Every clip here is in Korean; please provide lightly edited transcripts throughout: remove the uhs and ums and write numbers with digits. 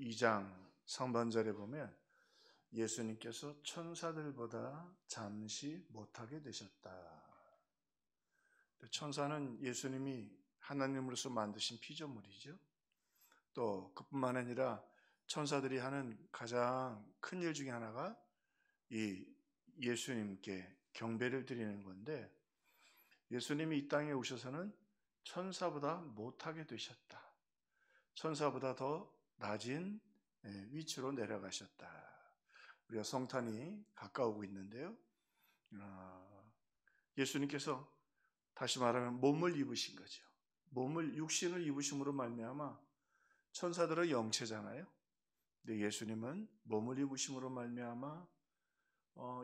2장 상반절에 보면 예수님께서 천사들보다 잠시 못하게 되셨다. 천사는 예수님이 하나님으로서 만드신 피조물이죠. 또 그뿐만 아니라 천사들이 하는 가장 큰 일 중에 하나가 이 예수님께 경배를 드리는 건데, 예수님이 이 땅에 오셔서는 천사보다 못하게 되셨다. 천사보다 더 낮은 위치로 내려가셨다. 우리가 성탄이 가까우고 있는데요, 예수님께서 다시 말하면 몸을 입으신 거죠. 육신을 입으심으로 말미암아 천사들은 영체잖아요. 근데 예수님은 몸을 입으심으로 말미암아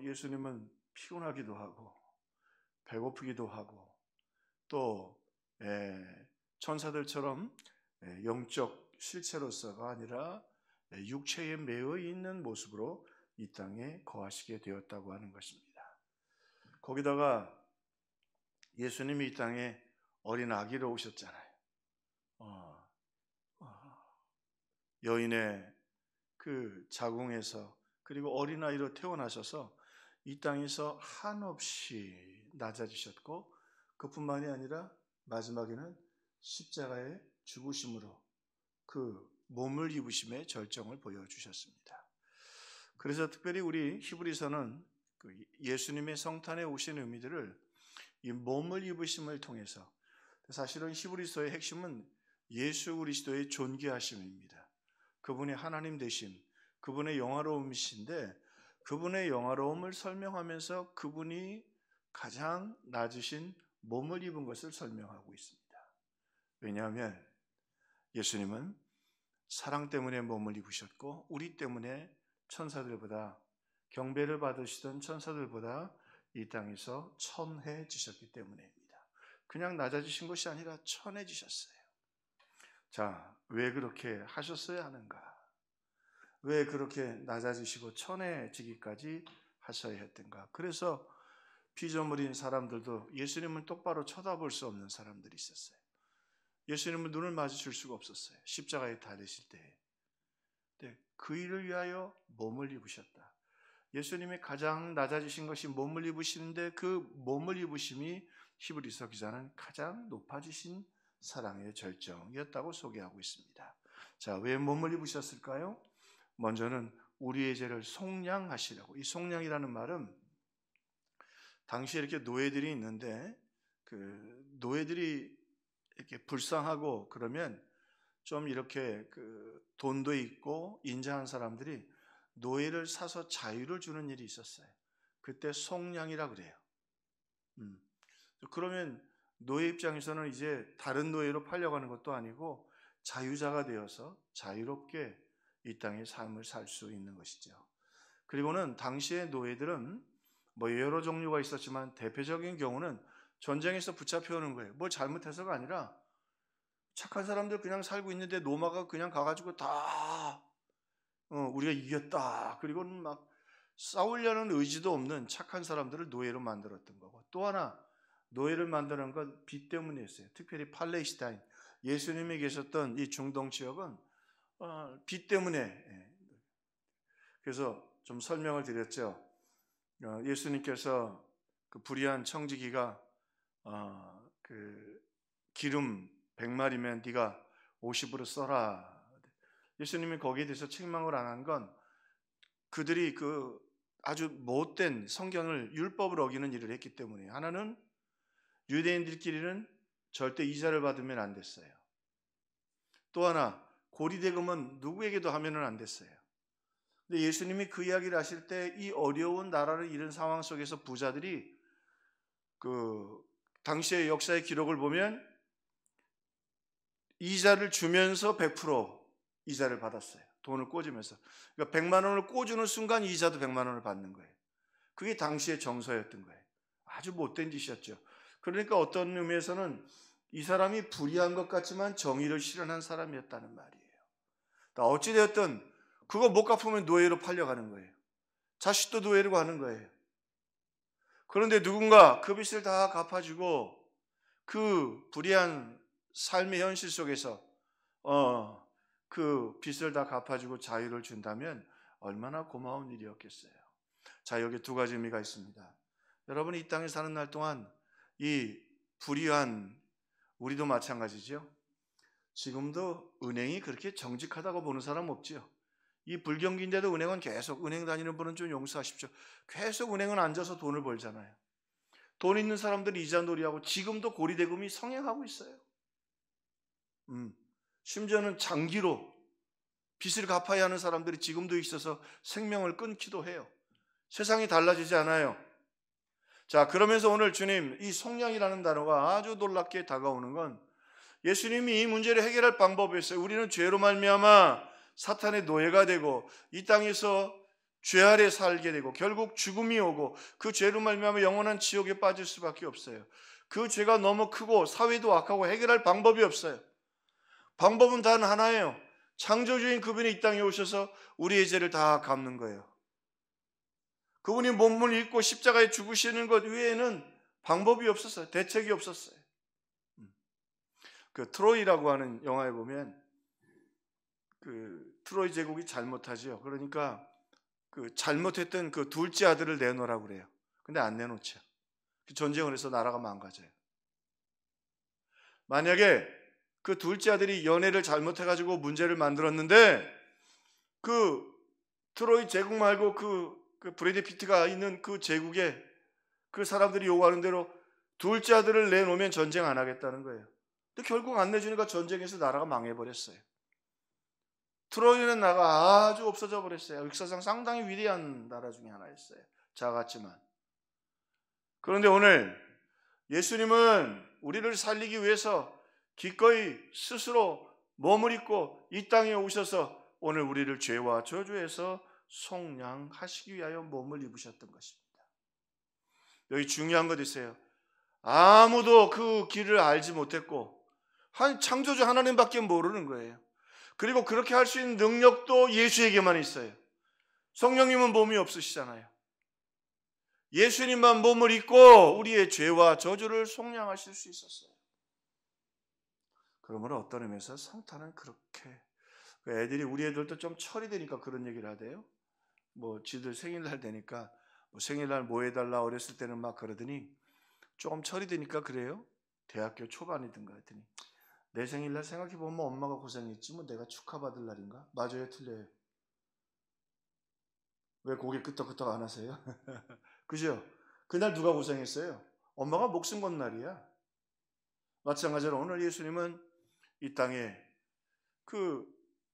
예수님은 피곤하기도 하고 배고프기도 하고 또 천사들처럼 영적 실체로서가 아니라 육체에 매여 있는 모습으로 이 땅에 거하시게 되었다고 하는 것입니다. 거기다가 예수님이 이 땅에 어린 아기로 오셨잖아요. 여인의 그 자궁에서, 그리고 어린아이로 태어나셔서 이 땅에서 한없이 낮아지셨고, 그뿐만이 아니라 마지막에는 십자가의 죽으심으로 그 몸을 입으심의 절정을 보여주셨습니다. 그래서 특별히 우리 히브리서는 예수님의 성탄에 오신 의미들을 이 몸을 입으심을 통해서, 사실은 히브리서의 핵심은 예수 그리스도의 존귀하심입니다. 그분의 하나님 되심, 그분의 영화로움이신데, 그분의 영화로움을 설명하면서 그분이 가장 낮으신 몸을 입은 것을 설명하고 있습니다. 왜냐하면 예수님은 사랑 때문에 몸을 입으셨고, 우리 때문에 천사들보다, 경배를 받으시던 천사들보다 이 땅에서 천해지셨기 때문입니다. 그냥 낮아지신 것이 아니라 천해지셨어요. 자, 왜 그렇게 하셨어야 하는가? 왜 그렇게 낮아지시고 천해지기까지 하셔야 했던가? 그래서 피조물인 사람들도 예수님을 똑바로 쳐다볼 수 없는 사람들이 있었어요. 예수님을 눈을 마주칠 수가 없었어요. 십자가에 달리실 때. 그 일을 위하여 몸을 입으셨다. 예수님이 가장 낮아지신 것이 몸을 입으시는데, 그 몸을 입으심이 히브리서 기자는 가장 높아지신 사랑의 절정이었다고 소개하고 있습니다. 자, 왜 몸을 입으셨을까요? 먼저는 우리의 죄를 속량하시려고. 이 속량이라는 말은, 당시에 이렇게 노예들이 있는데 그 노예들이 이렇게 불쌍하고 그러면 좀 이렇게 그 돈도 있고 인자한 사람들이 노예를 사서 자유를 주는 일이 있었어요. 그때 속량이라 그래요. 그러면 노예 입장에서는 이제 다른 노예로 팔려가는 것도 아니고 자유자가 되어서 자유롭게 이 땅의 삶을 살 수 있는 것이죠. 그리고는 당시의 노예들은 여러 종류가 있었지만 대표적인 경우는 전쟁에서 붙잡혀 오는 거예요. 뭘 잘못해서가 아니라 착한 사람들 그냥 살고 있는데 로마가 그냥 가가지고 다 우리가 이겼다, 그리고는 막 싸우려는 의지도 없는 착한 사람들을 노예로 만들었던 거고, 또 하나 노예를 만드는 건 빚 때문이었어요. 특별히 팔레스타인, 예수님이 계셨던 이 중동 지역은 빚 때문에. 그래서 좀 설명을 드렸죠. 예수님께서 그 불의한 청지기가 그 기름 100마리면 네가 50으로 써라. 예수님이 거기에 대해서 책망을 안 한 건 그들이 그 아주 못된 성경을, 율법을 어기는 일을 했기 때문에. 하나는 유대인들끼리는 절대 이자를 받으면 안 됐어요. 또 하나 고리대금은 누구에게도 하면은 안 됐어요. 근데 예수님이 그 이야기를 하실 때 이 어려운 나라를 잃은 상황 속에서 부자들이 그 당시의 역사의 기록을 보면 이자를 주면서 100% 이자를 받았어요. 돈을 꽂으면서. 그러니까 100만 원을 꽂는 순간 이자도 100만 원을 받는 거예요. 그게 당시의 정서였던 거예요. 아주 못된 짓이었죠. 그러니까 어떤 의미에서는 이 사람이 불의한 것 같지만 정의를 실현한 사람이었다는 말이에요. 어찌되었든 그거 못 갚으면 노예로 팔려가는 거예요. 자식도 노예로 가는 거예요. 그런데 누군가 그 빚을 다 갚아주고 그 불의한 삶의 현실 속에서 그 빚을 다 갚아주고 자유를 준다면 얼마나 고마운 일이었겠어요. 자, 여기 두 가지 의미가 있습니다. 여러분이 이 땅에 사는 날 동안 이 불의한, 우리도 마찬가지죠. 지금도 은행이 그렇게 정직하다고 보는 사람 없지요. 이 불경기인데도 은행은 계속, 은행 다니는 분은 좀 용서하십시오. 계속 은행은 앉아서 돈을 벌잖아요. 돈 있는 사람들이 이자놀이하고 지금도 고리대금이 성행하고 있어요. 심지어는 장기로 빚을 갚아야 하는 사람들이 지금도 있어서 생명을 끊기도 해요. 세상이 달라지지 않아요. 자, 그러면서 오늘 주님, 이 속량이라는 단어가 아주 놀랍게 다가오는 건 예수님이 이 문제를 해결할 방법이었어요. 우리는 죄로 말미암아 사탄의 노예가 되고 이 땅에서 죄 아래 살게 되고 결국 죽음이 오고 그 죄로 말미암아 영원한 지옥에 빠질 수밖에 없어요. 그 죄가 너무 크고 사회도 악하고 해결할 방법이 없어요. 방법은 단 하나예요. 창조주인 그분이 이 땅에 오셔서 우리의 죄를 다 갚는 거예요. 그분이 몸을 입고 십자가에 죽으시는 것 외에는 방법이 없었어요. 대책이 없었어요. 그 트로이라고 하는 영화에 보면 그 트로이 제국이 잘못하지요. 그러니까 그 잘못했던 그 둘째 아들을 내놓으라고 그래요. 근데 안 내놓죠. 전쟁을 해서 나라가 망가져요. 만약에 그 둘째 아들이 연애를 잘못해가지고 문제를 만들었는데 그 트로이 제국 말고 그 브래드 피트가 있는 그 제국에 그 사람들이 요구하는 대로 둘째 아들을 내놓으면 전쟁 안 하겠다는 거예요. 근데 결국 안 내주니까 전쟁에서 나라가 망해버렸어요. 트로이는 나라가 아주 없어져 버렸어요. 역사상 상당히 위대한 나라 중에 하나였어요. 작았지만. 그런데 오늘 예수님은 우리를 살리기 위해서 기꺼이 스스로 몸을 입고 이 땅에 오셔서 오늘 우리를 죄와 저주에서 속량하시기 위하여 몸을 입으셨던 것입니다. 여기 중요한 것 있어요. 아무도 그 길을 알지 못했고 창조주 하나님밖에 모르는 거예요. 그리고 그렇게 할 수 있는 능력도 예수에게만 있어요. 성령님은 몸이 없으시잖아요. 예수님만 몸을 입고 우리의 죄와 저주를 속량하실 수 있었어요. 그러므로 어떤 의미에서 사탄은 그렇게, 애들이, 우리 애들도 좀 철이 되니까 그런 얘기를 하대요. 뭐 지들 생일날 되니까 뭐 생일날 뭐 해달라 어렸을 때는 막 그러더니 조금 철이 되니까 그래요. 대학교 초반이든가 했더니 내 생일날 생각해보면 엄마가 고생했지 뭐 내가 축하받을 날인가? 맞아요, 틀려요? 왜 고개 끄덕끄덕 안 하세요? 그죠? 그날 누가 고생했어요? 엄마가 목숨 건 날이야. 마찬가지로 오늘 예수님은 이 땅에 그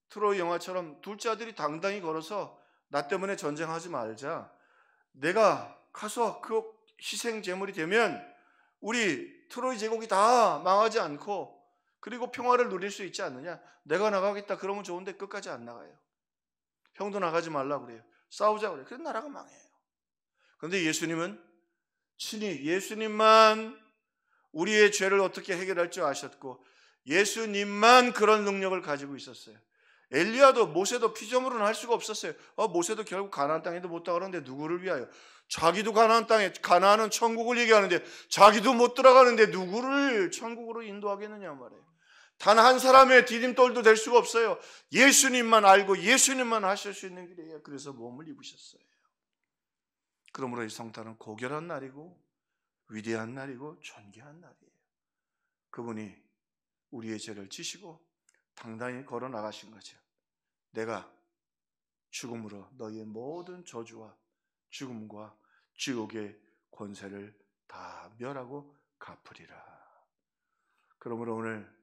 트로이 영화처럼 둘째 아들이 당당히 걸어서 나 때문에 전쟁하지 말자. 내가 가서 그 희생 제물이 되면 우리 트로이 제국이 다 망하지 않고 그리고 평화를 누릴 수 있지 않느냐. 내가 나가겠다 그러면 좋은데 끝까지 안 나가요. 형도 나가지 말라 그래요. 싸우자 그래요. 그래서 나라가 망해요. 그런데 예수님은 친히 예수님만 우리의 죄를 어떻게 해결할 줄 아셨고 예수님만 그런 능력을 가지고 있었어요. 엘리야도 모세도 피조물은 할 수가 없었어요. 모세도 결국 가나안 땅에도 못 들어가는데 누구를 위하여? 자기도 가나안 땅에, 가나안은 천국을 얘기하는데 자기도 못 들어가는데 누구를 천국으로 인도하겠느냐 말이에요. 단 한 사람의 디딤돌도 될 수가 없어요. 예수님만 알고 예수님만 하실 수 있는 길이에요. 그래서 몸을 입으셨어요. 그러므로 이 성탄은 고결한 날이고 위대한 날이고 존귀한 날이에요. 그분이 우리의 죄를 지시고 당당히 걸어 나가신 거죠. 내가 죽음으로 너희의 모든 저주와 죽음과 지옥의 권세를 다 멸하고 갚으리라. 그러므로 오늘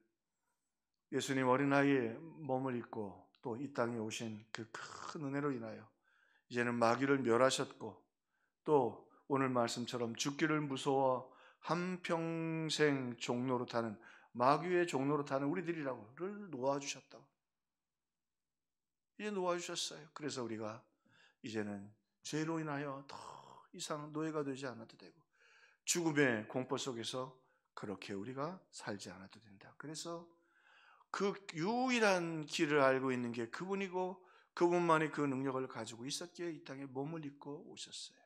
예수님 어린아이의 몸을 입고 또 이 땅에 오신 그 큰 은혜로 인하여 이제는 마귀를 멸하셨고 또 오늘 말씀처럼 죽기를 무서워 한평생 종로로 타는 마귀의 종로로 타는 우리들이라고를 놓아주셨다. 이제 놓아주셨어요. 그래서 우리가 이제는 죄로 인하여 더 이상 노예가 되지 않아도 되고 죽음의 공포 속에서 그렇게 우리가 살지 않아도 된다. 그래서 그 유일한 길을 알고 있는 게 그분이고 그분만이 그 능력을 가지고 있었기에 이 땅에 몸을 입고 오셨어요.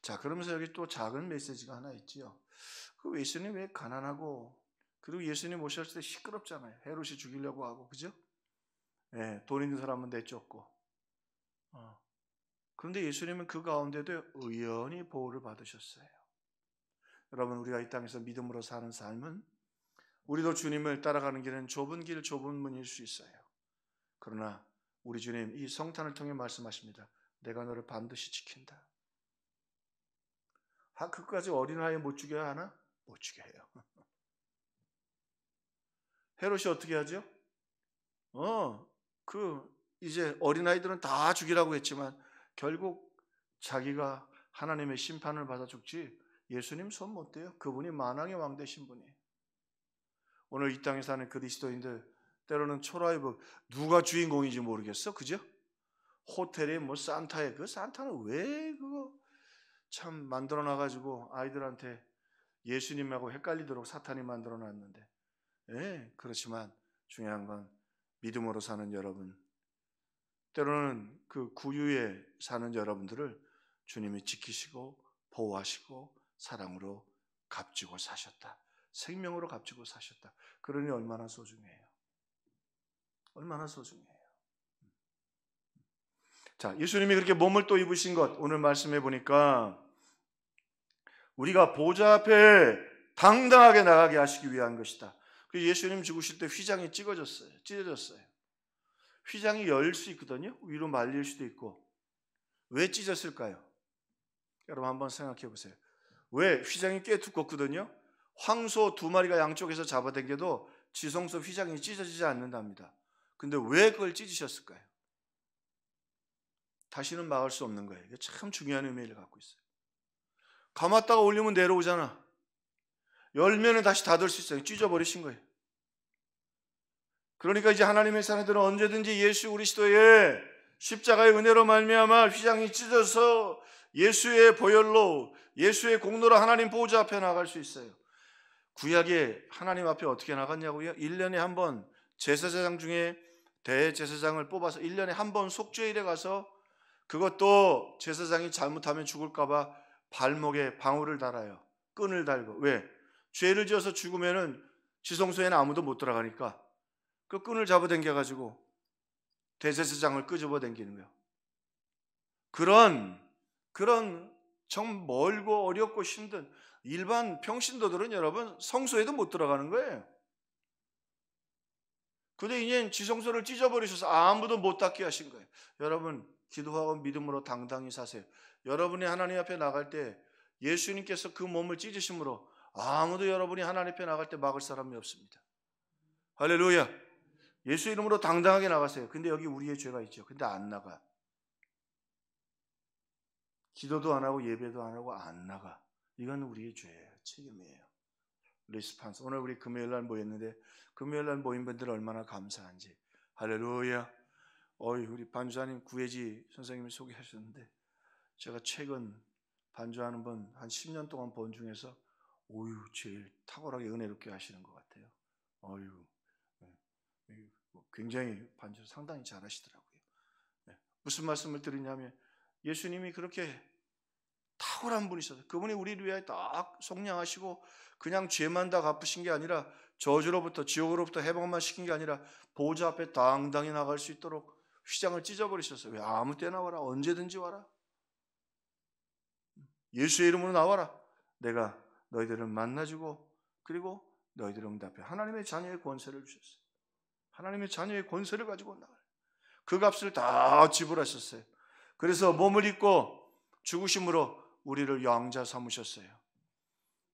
자, 그러면서 여기 또 작은 메시지가 하나 있지요. 그 예수님 왜 가난하고 그리고 예수님 오셨을 때 시끄럽잖아요. 헤롯이 죽이려고 하고, 그죠? 돈 있는 사람은 내쫓고. 그런데 예수님은 그 가운데도 의연히 보호를 받으셨어요. 여러분, 우리가 이 땅에서 믿음으로 사는 삶은 우리도 주님을 따라가는 길은 좁은 길, 좁은 문일 수 있어요. 그러나 우리 주님 이 성탄을 통해 말씀하십니다. 내가 너를 반드시 지킨다. 끝까지 어린아이 못 죽여야 하나? 못 죽여요. 헤롯이 어떻게 하죠? 이제 어린아이들은 다 죽이라고 했지만 결국 자기가 하나님의 심판을 받아 죽지 예수님 손 못 대요. 그분이 만왕의 왕 되신 분이에요. 오늘 이 땅에 사는 그리스도인들 때로는 초라해보 누가 주인공인지 모르겠어. 그죠? 호텔에 산타에 그 산타는 왜 그거 참 만들어 놔가지고 아이들한테 예수님하고 헷갈리도록 사탄이 만들어 놨는데, 그렇지만 중요한 건 믿음으로 사는 여러분, 때로는 그 구유에 사는 여러분들을 주님이 지키시고 보호하시고 사랑으로 값지고 사셨다. 생명으로 값지고 사셨다. 그러니 얼마나 소중해요. 얼마나 소중해요. 자, 예수님이 그렇게 몸을 또 입으신 것 오늘 말씀해 보니까 우리가 보좌 앞에 당당하게 나가게 하시기 위한 것이다. 예수님 죽으실 때 휘장이 찢어졌어요. 휘장이 열 수 있거든요. 위로 말릴 수도 있고. 왜 찢었을까요? 여러분 한번 생각해 보세요. 왜? 휘장이 꽤 두껍거든요. 황소 2마리가 양쪽에서 잡아당겨도 지성소 휘장이 찢어지지 않는답니다. 근데 왜 그걸 찢으셨을까요? 다시는 막을 수 없는 거예요. 이게 참 중요한 의미를 갖고 있어요. 감았다가 올리면 내려오잖아. 열면은 다시 닫을 수 있어요. 찢어버리신 거예요. 그러니까 이제 하나님의 사람들은 언제든지 예수 그리스도의 십자가의 은혜로 말미암아 휘장이 찢어서 예수의 보혈로 예수의 공로로 하나님 보호자 앞에 나갈 수 있어요. 구약에 하나님 앞에 어떻게 나갔냐고요? 1년에 한 번 제사장 중에 대제사장을 뽑아서 1년에 한 번 속죄일에 가서, 그것도 제사장이 잘못하면 죽을까 봐 발목에 방울을 달아요. 끈을 달고. 왜? 죄를 지어서 죽으면은 지성소에는 아무도 못 들어가니까 그 끈을 잡아당겨가지고 대제사장을 끄집어 당기는 거예요. 그런 정 멀고 어렵고 힘든 일반 평신도들은 여러분 성소에도 못 들어가는 거예요. 근데 이제 지성소를 찢어버리셔서 아무도 못 닿게 하신 거예요. 여러분 기도하고 믿음으로 당당히 사세요. 여러분이 하나님 앞에 나갈 때 예수님께서 그 몸을 찢으심으로 아무도 여러분이 하나님 앞에 나갈 때 막을 사람이 없습니다. 할렐루야. 예수 이름으로 당당하게 나가세요. 근데 여기 우리의 죄가 있죠. 근데 안 나가. 기도도 안 하고 예배도 안 하고 안 나가. 이건 우리의 죄예요. 책임이에요. 리스판스. 오늘 우리 금요일날 모였는데 금요일날 모인 분들 얼마나 감사한지. 할렐루야. 우리 반주하님 구혜지 선생님이 소개하셨는데 제가 최근 반주하는 분 한 10년 동안 본 중에서 제일 탁월하게 은혜롭게 하시는 것 같아요. 굉장히 반주 상당히 잘하시더라고요. 무슨 말씀을 드리냐면 예수님이 그렇게 탁월한 분이셔서 그분이 우리를 위해 딱 속량하시고 그냥 죄만 다 갚으신 게 아니라 저주로부터 지옥으로부터 해방만 시킨 게 아니라 보좌 앞에 당당히 나갈 수 있도록 휘장을 찢어버리셨어요. 왜? 아무 때나 와라. 언제든지 와라. 예수의 이름으로 나와라. 내가 너희들을 만나주고 그리고 너희들 응답해. 하나님의 자녀의 권세를 주셨어요. 하나님의 자녀의 권세를 가지고 나가요. 그 값을 다 지불하셨어요. 그래서 몸을 입고 죽으심으로 우리를 양자 삼으셨어요.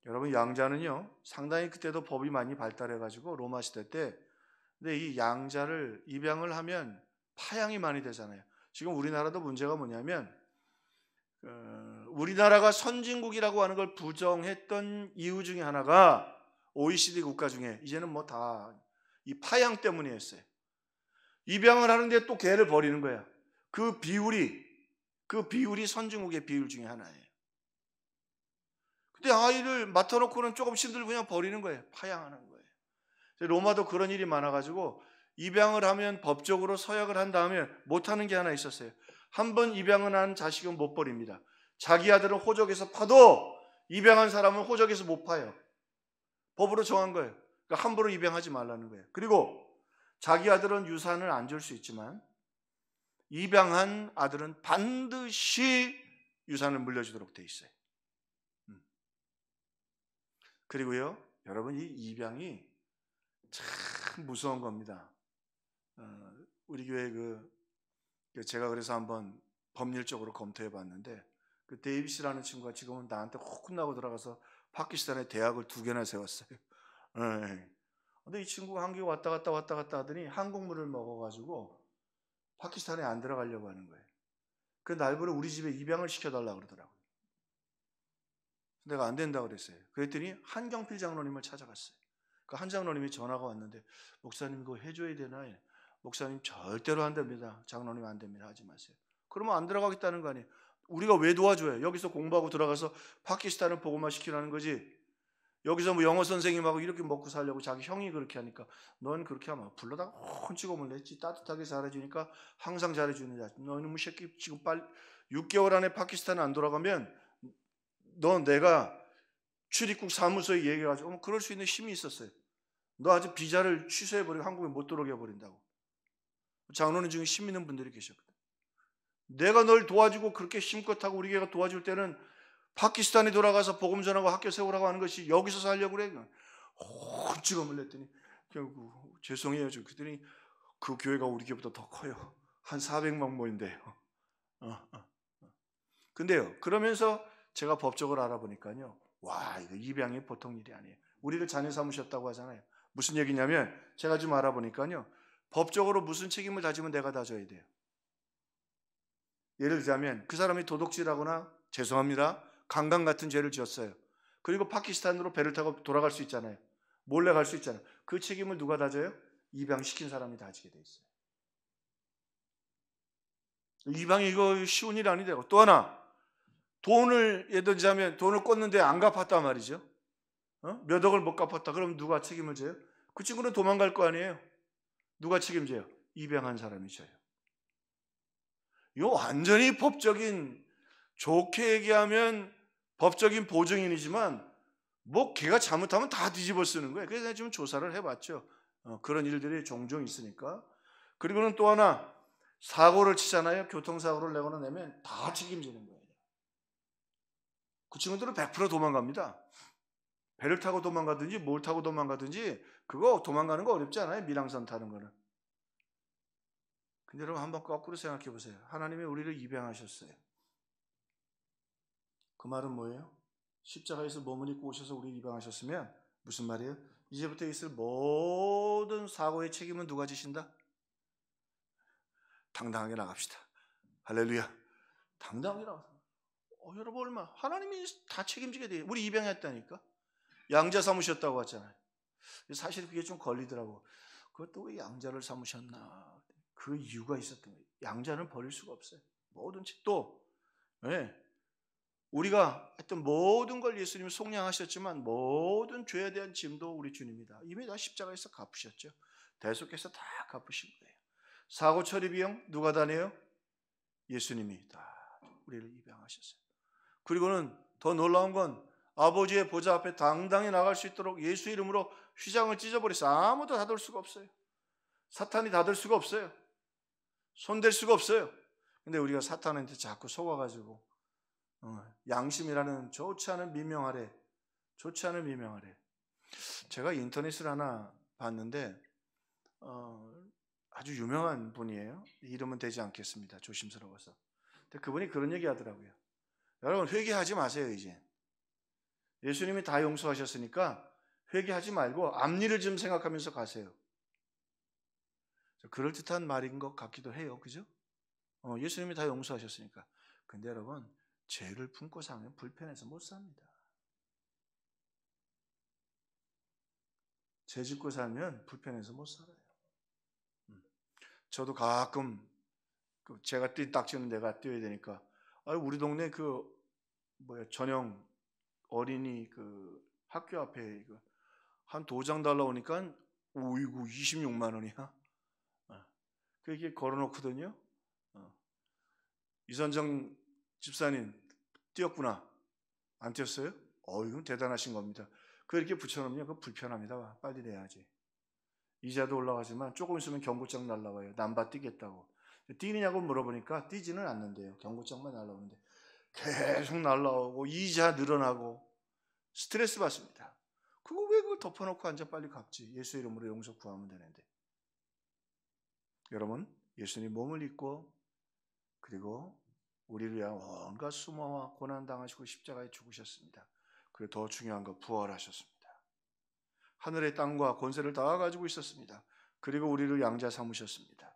여러분 양자는요 상당히 그때도 법이 많이 발달해가지고 로마 시대 때, 근데 이 양자를 입양을 하면 파양이 많이 되잖아요. 지금 우리나라도 문제가 뭐냐면 우리나라가 선진국이라고 하는 걸 부정했던 이유 중에 하나가 OECD 국가 중에 이제는 뭐 다 이 파양 때문이었어요. 입양을 하는데 또 개를 버리는 거야. 그 비율이 선진국의 비율 중에 하나예요. 근데 아이를 맡아놓고는 조금 힘들고 그냥 버리는 거예요. 파양하는 거예요. 로마도 그런 일이 많아가지고 입양을 하면 법적으로 서약을 한 다음에 못하는 게 하나 있었어요. 한 번 입양을 한 자식은 못 버립니다. 자기 아들은 호적에서 파도 입양한 사람은 호적에서 못 파요. 법으로 정한 거예요. 그러니까 함부로 입양하지 말라는 거예요. 그리고 자기 아들은 유산을 안 줄 수 있지만 입양한 아들은 반드시 유산을 물려주도록 돼 있어요. 그리고요, 여러분, 이 입양이 참 무서운 겁니다. 우리 교회 제가 그래서 한번 법률적으로 검토해 봤는데, 그 데이비스라는 친구가 지금은 나한테 혼나고 들어가서 파키스탄에 대학을 2개나 세웠어요. 근데 이 친구가 한국에 왔다 갔다 하더니 한국물을 먹어가지고 파키스탄에 안 들어가려고 하는 거예요. 그 날부로 우리 집에 입양을 시켜달라고 그러더라고요. 내가 안 된다고 그랬어요. 그랬더니 한경필 장로님을 찾아갔어요. 그 한 장로님이 전화가 왔는데, 목사님 이거 해줘야 되나요? 목사님 절대로 안 됩니다. 장로님 안 됩니다. 하지 마세요. 그러면 안 들어가겠다는 거 아니에요. 우리가 왜 도와줘요? 여기서 공부하고 들어가서 파키스탄을 복음화 시키라는 거지. 여기서 뭐 영어 선생님하고 이렇게 먹고 살려고 자기 형이 그렇게 하니까 넌 그렇게 하면 불러다가 혼찍어을 냈지. 따뜻하게 잘해주니까 항상 잘해주는 자. 너는 뭐 새끼 지금 빨리 6개월 안에 파키스탄 안 돌아가면 너 내가 출입국 사무소에 얘기해가지고 그럴 수 있는 힘이 있었어요. 너 아주 비자를 취소해버리고 한국에 못 들어오게 해버린다고. 장로님 중에 힘 있는 분들이 계셨거든. 내가 널 도와주고 그렇게 힘껏 하고 우리 교회가 도와줄 때는 파키스탄에 돌아가서 복음 전하고 학교 세우라고 하는 것이 여기서 살려고 그래. 혼찌검을 냈더니 결국 죄송해요. 그랬더니 그 교회가 우리 교회보다 더 커요. 한 400명 모인대요. 근데요, 그러면서 제가 법적으로 알아보니까요, 와, 이거 입양이 보통 일이 아니에요. 우리를 자녀 삼으셨다고 하잖아요. 무슨 얘기냐면 제가 좀 알아보니까요, 법적으로 무슨 책임을 다지면 내가 다 져야 돼요. 예를 들자면 그 사람이 도둑질하거나, 죄송합니다, 강간 같은 죄를 지었어요. 그리고 파키스탄으로 배를 타고 돌아갈 수 있잖아요. 몰래 갈 수 있잖아요. 그 책임을 누가 다져요? 입양시킨 사람이 다지게 돼 있어요. 입양이 이거 쉬운 일이 아니되고, 또 하나, 돈을 예를 들자면 돈을 꿨는데 안 갚았단 말이죠. 몇 억을 못 갚았다. 그럼 누가 책임을 져요? 그 친구는 도망갈 거 아니에요. 누가 책임져요? 입양한 사람이 져요. 이거 완전히 법적인, 좋게 얘기하면 법적인 보증인이지만 뭐 걔가 잘못하면 다 뒤집어 쓰는 거예요. 그래서 지금 조사를 해봤죠. 그런 일들이 종종 있으니까. 그리고는 또 하나, 사고를 치잖아요. 교통사고를 내거나 내면 다 책임지는 거예요. 그 친구들은 100% 도망갑니다. 배를 타고 도망가든지 뭘 타고 도망가든지 그거 도망가는 거 어렵지 않아요. 밀항선 타는 거는. 근데 여러분 한번 거꾸로 생각해 보세요. 하나님이 우리를 입양하셨어요. 그 말은 뭐예요? 십자가에서 몸을 입고 오셔서 우리를 입양하셨으면 무슨 말이에요? 이제부터 있을 모든 사고의 책임은 누가 지신다? 당당하게 나갑시다. 할렐루야. 당당하게 나가서. 여러분 얼마? 하나님이 다 책임지게 돼요. 우리 입양했다니까. 양자 삼으셨다고 했잖아요. 사실 그게 좀 걸리더라고. 그것도 왜 양자를 삼으셨나? 그 이유가 있었던 거예요. 양자는 버릴 수가 없어요. 뭐든지 또 우리가 했던 모든 걸 예수님이 속량하셨지만 모든 죄에 대한 짐도 우리 주님이다. 이미 다 십자가에서 갚으셨죠. 대속해서 다 갚으신 거예요. 사고 처리 비용 누가 다 내요? 예수님이 다 우리를 입양하셨어요. 그리고는 더 놀라운 건 아버지의 보좌 앞에 당당히 나갈 수 있도록 예수 이름으로 휘장을 찢어버렸어요. 아무도 닫을 수가 없어요. 사탄이 닫을 수가 없어요. 손댈 수가 없어요. 근데 우리가 사탄한테 자꾸 속아가지고 양심이라는 좋지 않은 미명 아래 제가 인터넷을 하나 봤는데 아주 유명한 분이에요. 이름은 되지 않겠습니다. 조심스러워서. 근데 그분이 그런 얘기 하더라고요. 여러분 회개하지 마세요. 이제 예수님이 다 용서하셨으니까 회개하지 말고 앞일을 좀 생각하면서 가세요. 그럴듯한 말인 것 같기도 해요. 그죠? 예수님이 다 용서하셨으니까. 근데 여러분 죄를 품고 살면 불편해서 못 삽니다. 죄 짓고 살면 불편해서 못 살아요. 저도 가끔 제가 뛴 딱지는 내가 뛰어야 되니까 우리 동네 전용 어린이 학교 앞에 한 도장 달라오니까 오이구 26만 원이야. 그렇게 걸어놓거든요. 이선정 집사님 뛰었구나. 안 뛰었어요? 이건 대단하신 겁니다. 그렇게 붙여놓으면 그거 불편합니다. 빨리 내야지. 이자도 올라가지만 조금 있으면 경고장 날라와요. 남바 뛰겠다고. 뛰느냐고 물어보니까 뛰지는 않는데요. 경고장만 날라오는데 계속 날라오고 이자 늘어나고 스트레스 받습니다. 그거 왜 그걸 덮어놓고 앉아 빨리 갚지? 예수 이름으로 용서 구하면 되는데. 여러분, 예수님 몸을 입고 그리고 우리를 위한 온갖 수모와 고난 당하시고 십자가에 죽으셨습니다. 그리고 더 중요한 거 부활하셨습니다. 하늘의 땅과 권세를 다 가지고 있었습니다. 그리고 우리를 양자 삼으셨습니다.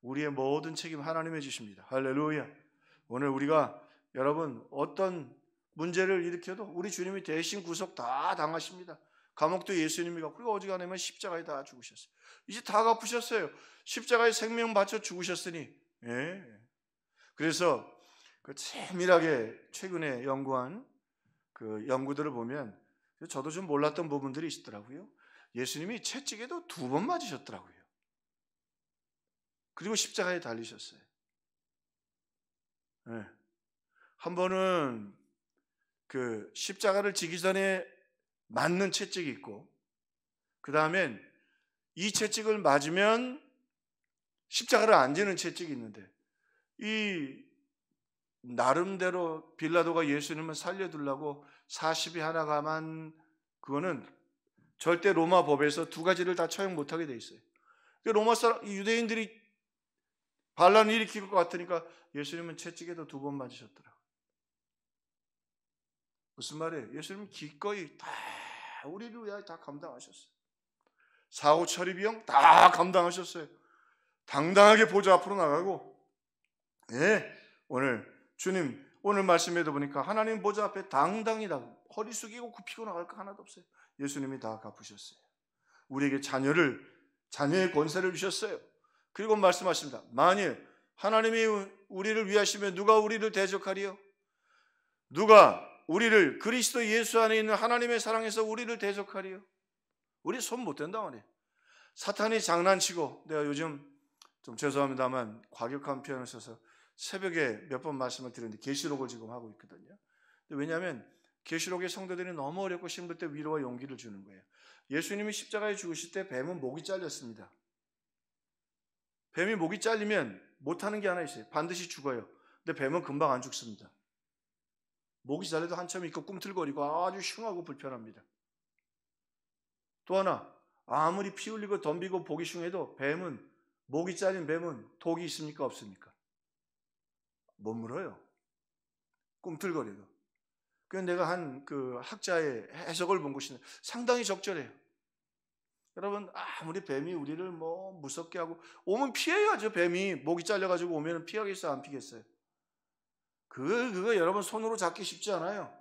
우리의 모든 책임 하나님이 주십니다. 할렐루야. 오늘 우리가 여러분 어떤 문제를 일으켜도 우리 주님이 대신 구속 다 당하십니다. 감옥도 예수님이 가고 그리고 어지간하면 십자가에 다 죽으셨어요. 이제 다 갚으셨어요. 십자가에 생명 바쳐 죽으셨으니. 예. 그래서 그 세밀하게 최근에 연구한 그 연구들을 보면 저도 좀 몰랐던 부분들이 있더라고요. 예수님이 채찍에도 2번 맞으셨더라고요. 그리고 십자가에 달리셨어요. 네. 한 번은 그 십자가를 지기 전에 맞는 채찍이 있고, 그 다음엔 이 채찍을 맞으면 십자가를 안 지는 채찍이 있는데, 이 나름대로 빌라도가 예수님을 살려두려고 40이 하나 감한 그거는 절대 로마 법에서 2가지를 다 처형 못하게 돼 있어요. 로마 사람 유대인들이 반란을 일으킬 것 같으니까 예수님은 채찍에도 2번 맞으셨더라고요. 무슨 말이에요? 예수님은 기꺼이 다 우리를 위하여 다 감당하셨어요. 사고 처리 비용 다 감당하셨어요. 당당하게 보좌 앞으로 나가고, 예, 오늘 주님 오늘 말씀에도 보니까 하나님 보좌 앞에 당당히 허리 숙이고 굽히고 나갈 거 하나도 없어요. 예수님이 다 갚으셨어요. 우리에게 자녀의 권세를 주셨어요. 그리고 말씀하십니다. 만일 하나님이 우리를 위하시면 누가 우리를 대적하리요? 누가 우리를 그리스도 예수 안에 있는 하나님의 사랑에서 우리를 대적하리요? 우리 손 못 댄다 말이에요. 사탄이 장난치고, 내가 요즘 좀 죄송합니다만 과격한 표현을 써서 새벽에 몇 번 말씀을 드렸는데 계시록을 지금 하고 있거든요. 왜냐하면 계시록의 성도들이 너무 어렵고 힘들 때 위로와 용기를 주는 거예요. 예수님이 십자가에 죽으실 때 뱀은 목이 잘렸습니다. 뱀이 목이 잘리면 못하는 게 하나 있어요. 반드시 죽어요. 근데 뱀은 금방 안 죽습니다. 목이 잘려도 한참 있고 꿈틀거리고 아주 흉하고 불편합니다. 또 하나, 아무리 피 흘리고 덤비고 보기 흉해도 목이 잘린 뱀은 독이 있습니까? 없습니까? 못 물어요. 꿈틀거려도. 그래서 내가 한 그 학자의 해석을 본 것이 상당히 적절해요. 여러분, 아무리 뱀이 우리를 뭐 무섭게 하고 오면 피해야죠. 뱀이 목이 잘려가지고 오면 피하겠어요? 안 피겠어요? 그거 여러분 손으로 잡기 쉽지 않아요.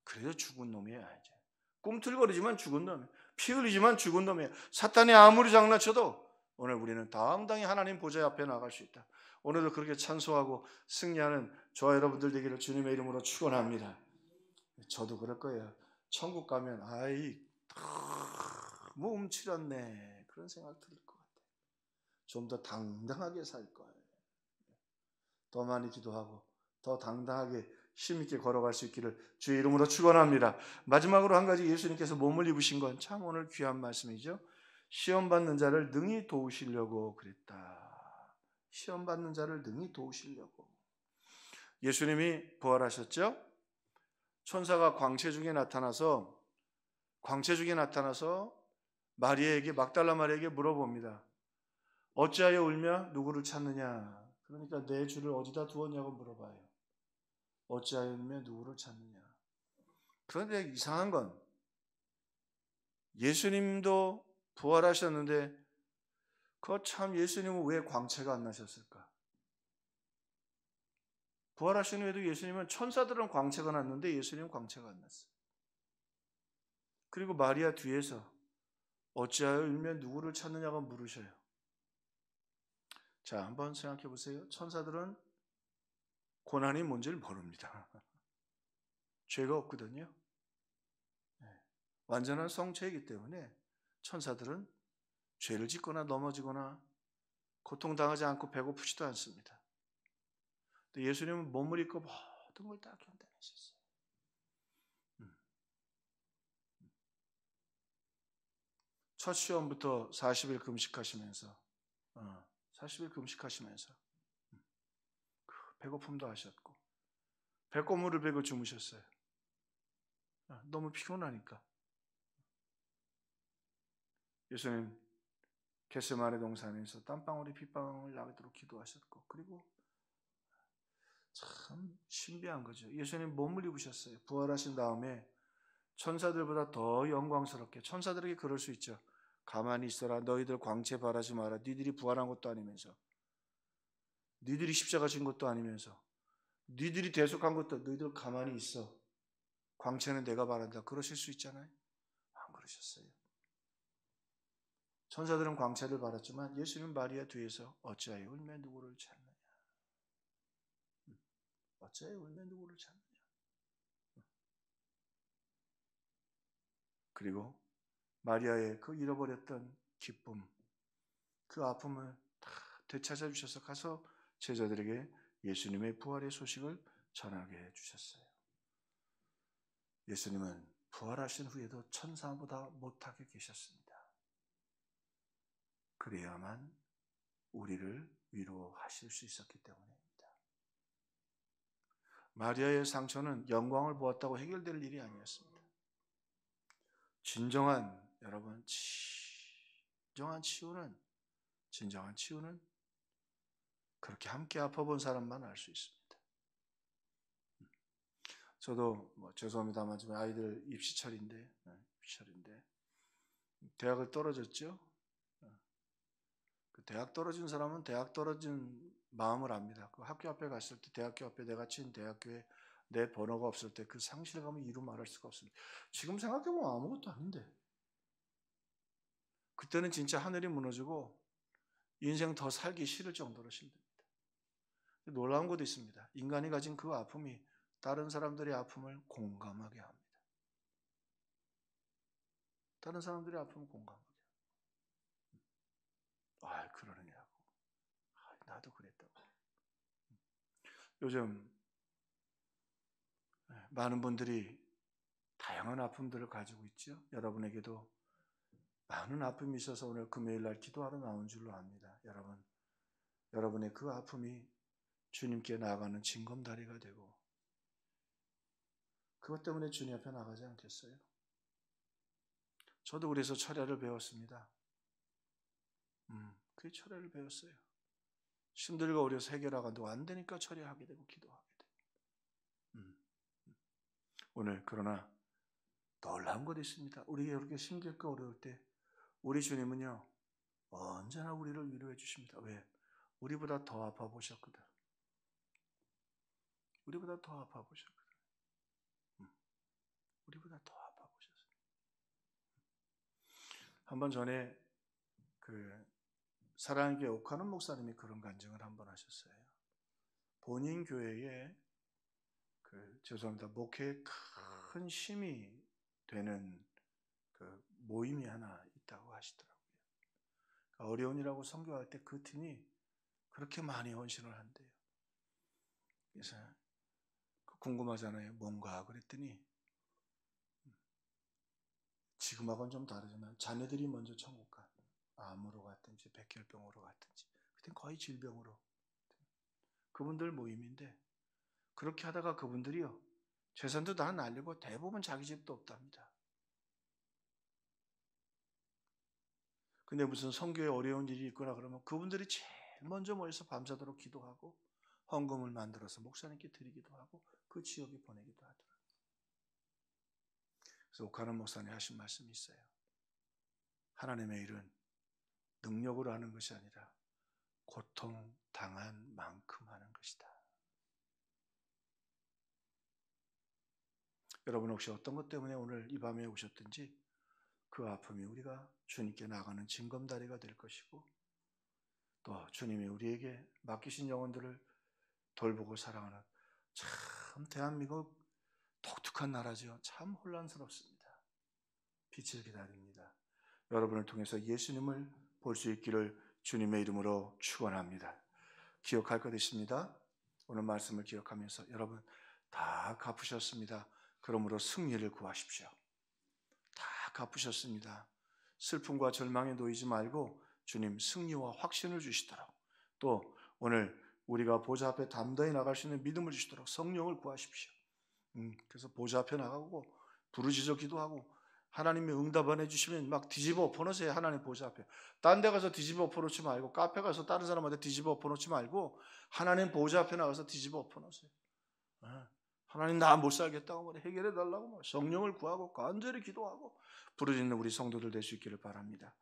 그래도 죽은 놈이에요. 이제 꿈틀거리지만 죽은 놈이에요. 피 흘리지만 죽은 놈이에요. 사탄이 아무리 장난쳐도 오늘 우리는 당당히 하나님 보좌 앞에 나갈 수 있다. 오늘도 그렇게 찬송하고 승리하는 저와 여러분들 되기를 주님의 이름으로 축원합니다. 저도 그럴 거예요. 천국 가면 너무 움츠렸네 그런 생각 들 것 같아요. 좀 더 당당하게 살 거예요. 더 많이 기도하고 더 당당하게 힘있게 걸어갈 수 있기를 주의 이름으로 축원합니다. 마지막으로 한 가지, 예수님께서 몸을 입으신 건 참 오늘 귀한 말씀이죠. 시험 받는 자를 능히 도우시려고 그랬다. 시험 받는 자를 능히 도우시려고. 예수님이 부활하셨죠? 천사가 광채 중에 나타나서 마리아에게, 막달라 마리아에게 물어봅니다. 어찌하여 울며 누구를 찾느냐? 그러니까 내 주를 어디다 두었냐고 물어봐요. 어찌하여 울며 누구를 찾느냐? 그런데 이상한 건 예수님도 부활하셨는데 참 예수님은 왜 광채가 안 나셨을까? 부활하신 후에도 예수님은, 천사들은 광채가 났는데 예수님은 광채가 안 났어요. 그리고 마리아 뒤에서 어찌하여 울며 누구를 찾느냐고 물으셔요. 자, 한번 생각해 보세요. 천사들은 고난이 뭔지를 모릅니다. 죄가 없거든요. 완전한 성체이기 때문에 천사들은 죄를 짓거나 넘어지거나 고통당하지 않고 배고프지도 않습니다. 예수님은 몸을 입고 모든 걸 다 견뎌내셨어요. 첫 시험부터 40일 금식하시면서 40일 금식하시면서 배고픔도 하셨고 배꼽물을 베고 주무셨어요. 너무 피곤하니까. 예수님 겟세마네 동산에서 땀방울이 핏방울 나도록 기도하셨고, 그리고 참 신비한 거죠. 예수님 몸을 입으셨어요. 부활하신 다음에 천사들보다 더 영광스럽게, 천사들에게 그럴 수 있죠. 가만히 있어라, 너희들 광채 바라지 마라. 니들이 부활한 것도 아니면서, 니들이 십자가 진 것도 아니면서, 니들이 대속한 것도, 너희들 가만히 있어. 광채는 내가 바란다. 그러실 수 있잖아요. 안 그러셨어요. 천사들은 광채를 바랐지만 예수님 마리아 뒤에서 어찌하여 울며 누구를 찾느냐. 어찌하여 울며 누구를 찾느냐. 그리고 마리아의 그 잃어버렸던 기쁨, 그 아픔을 다 되찾아 주셔서 가서 제자들에게 예수님의 부활의 소식을 전하게 해주셨어요. 예수님은 부활하신 후에도 천사보다 못하게 계셨습니다. 그래야만 우리를 위로하실 수 있었기 때문입니다. 마리아의 상처는 영광을 보았다고 해결될 일이 아니었습니다. 여러분, 진정한 치유는 그렇게 함께 아파본 사람만 알 수 있습니다. 저도 죄송합니다만 지금 아이들 입시철인데 대학을 떨어졌죠. 그 대학 떨어진 사람은 대학 떨어진 마음을 압니다. 그 학교 앞에 갔을 때, 대학교 앞에 내가 친 대학교에 내 번호가 없을 때 그 상실감을 이루 말할 수가 없습니다. 지금 생각해보면 아무것도 아닌데, 그때는 진짜 하늘이 무너지고 인생 더 살기 싫을 정도로 힘듭니다. 놀라운 것도 있습니다. 인간이 가진 그 아픔이 다른 사람들의 아픔을 공감하게 합니다. 다른 사람들의 아픔을 공감하게 합니다. 그러느냐고. 나도 그랬다고. 요즘 많은 분들이 다양한 아픔들을 가지고 있죠. 여러분에게도 많은 아픔이 있어서 오늘 금요일 날 기도하러 나온 줄로 압니다. 여러분의 그 아픔이 주님께 나아가는 징검다리가 되고, 그것 때문에 주님 앞에 나가지 않겠어요? 저도 그래서 철야를 배웠습니다. 그 철야를 배웠어요. 힘들고 어려서 해결하고도 안 되니까 철야하게 되고 기도하게 되고. 오늘 그러나 놀라운 것이 있습니다. 우리가 이렇게 힘들고 어려울 때 우리 주님은요 언제나 우리를 위로해 주십니다. 왜? 우리보다 더 아파 보셨거든. 우리보다 더 아파 보셨거든. 우리보다 더 아파 보셨어요. 한번 전에 사랑의 교회 옥하는 목사님이 그런 간증을 한번 하셨어요. 본인 교회에 죄송합니다. 목회에 큰 힘이 되는 모임이 하나 있다고 하시더라고요. 어려운이라고 선교할 때 그 팀이 그렇게 많이 헌신을 한대요. 그래서 궁금하잖아요. 뭔가 그랬더니 지금하고는 좀 다르지만 자녀들이 먼저 천국 가. 암으로 갔든지 백혈병으로 갔든지, 그땐 거의 질병으로. 그분들 모임인데 그렇게 하다가 그분들이요 재산도 다 날리고 대부분 자기 집도 없답니다. 근데 무슨 선교에 어려운 일이 있거나 그러면 그분들이 제일 먼저 모여서 밤새도록 기도하고 헌금을 만들어서 목사님께 드리기도 하고 그 지역에 보내기도 하더라고요. 그래서 옥하는 목사님 하신 말씀이 있어요. 하나님의 일은 능력으로 하는 것이 아니라 고통 당한 만큼 하는 것이다. 여러분 혹시 어떤 것 때문에 오늘 이 밤에 오셨든지 그 아픔이 우리가 주님께 나가는 징검다리가 될 것이고, 또 주님이 우리에게 맡기신 영혼들을 돌보고 사랑하는, 참 대한민국 독특한 나라죠. 참 혼란스럽습니다. 빛을 기다립니다. 여러분을 통해서 예수님을 볼 수 있기를 주님의 이름으로 축원합니다. 기억할 것 있습니다. 오늘 말씀을 기억하면서 여러분 다 갚으셨습니다. 그러므로 승리를 구하십시오. 다 갚으셨습니다. 슬픔과 절망에 놓이지 말고 주님 승리와 확신을 주시도록, 또 오늘 우리가 보좌 앞에 담대히 나갈 수 있는 믿음을 주시도록 성령을 구하십시오. 그래서 보좌 앞에 나가고 부르짖어 기도하고 하나님이 응답 안 해주시면 막 뒤집어 엎어놓으세요. 하나님 보좌 앞에. 딴 데 가서 뒤집어 엎어놓지 말고, 카페 가서 다른 사람한테 뒤집어 엎어놓지 말고 하나님 보좌 앞에 나가서 뒤집어 엎어놓으세요. 하나님 나 못 살겠다고 말해, 해결해 달라고 말해. 성령을 구하고 간절히 기도하고 부르짖는 우리 성도들 될 수 있기를 바랍니다.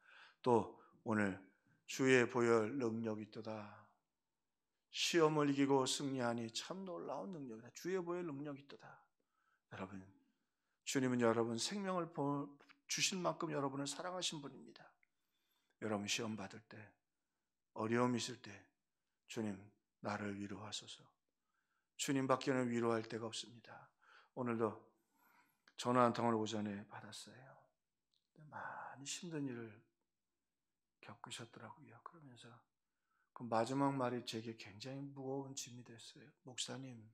또 오늘 주의 보혈 능력이 있도다. 시험을 이기고 승리하니 참 놀라운 능력이다. 주의 보혈 능력이 있도다. 여러분, 주님은 여러분 생명을 주실 만큼 여러분을 사랑하신 분입니다. 여러분 시험 받을 때, 어려움 있을 때 주님 나를 위로하소서. 주님밖에는 위로할 데가 없습니다. 오늘도 전화 한 통을 오전에 받았어요. 많이 힘든 일을 겪으셨더라고요. 그러면서 그 마지막 말이 제게 굉장히 무거운 짐이 됐어요. 목사님,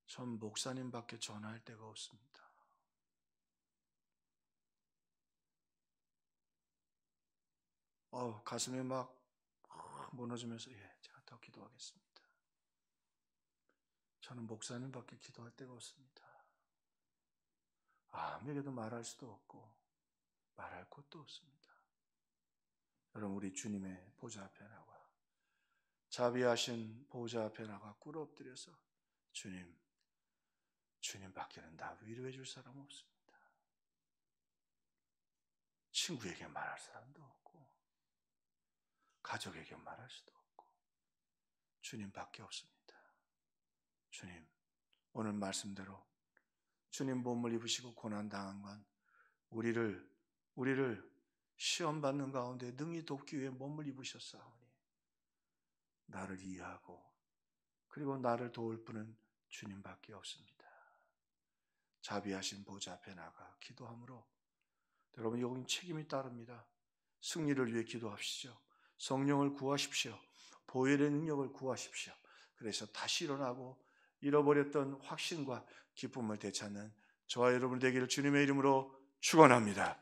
전 목사님밖에 전화할 데가 없습니다. 가슴에 막 무너지면서 제가 더 기도하겠습니다. 저는 목사님밖에 기도할 데가 없습니다. 아무에게도 말할 수도 없고 말할 곳도 없습니다. 여러분, 우리 주님의 보좌 앞에 나가, 자비하신 보좌 앞에 나가 꿇어 엎드려서 주님밖에는 나 위로해 줄 사람 없습니다. 친구에게 말할 사람도 없고 가족에게 말할 수도 없고 주님밖에 없습니다. 주님, 오늘 말씀대로 주님 몸을 입으시고 고난당한 건 우리를 시험받는 가운데 능히 돕기 위해 몸을 입으셨사오니 나를 이해하고 그리고 나를 도울 분은 주님밖에 없습니다. 자비하신 보좌 앞에 나가 기도함으로 여러분, 여긴 책임이 따릅니다. 승리를 위해 기도하십시오. 성령을 구하십시오. 보혈의 능력을 구하십시오. 그래서 다시 일어나고 잃어버렸던 확신과 기쁨을 되찾는 저와 여러분 되기를 주님의 이름으로 축원합니다.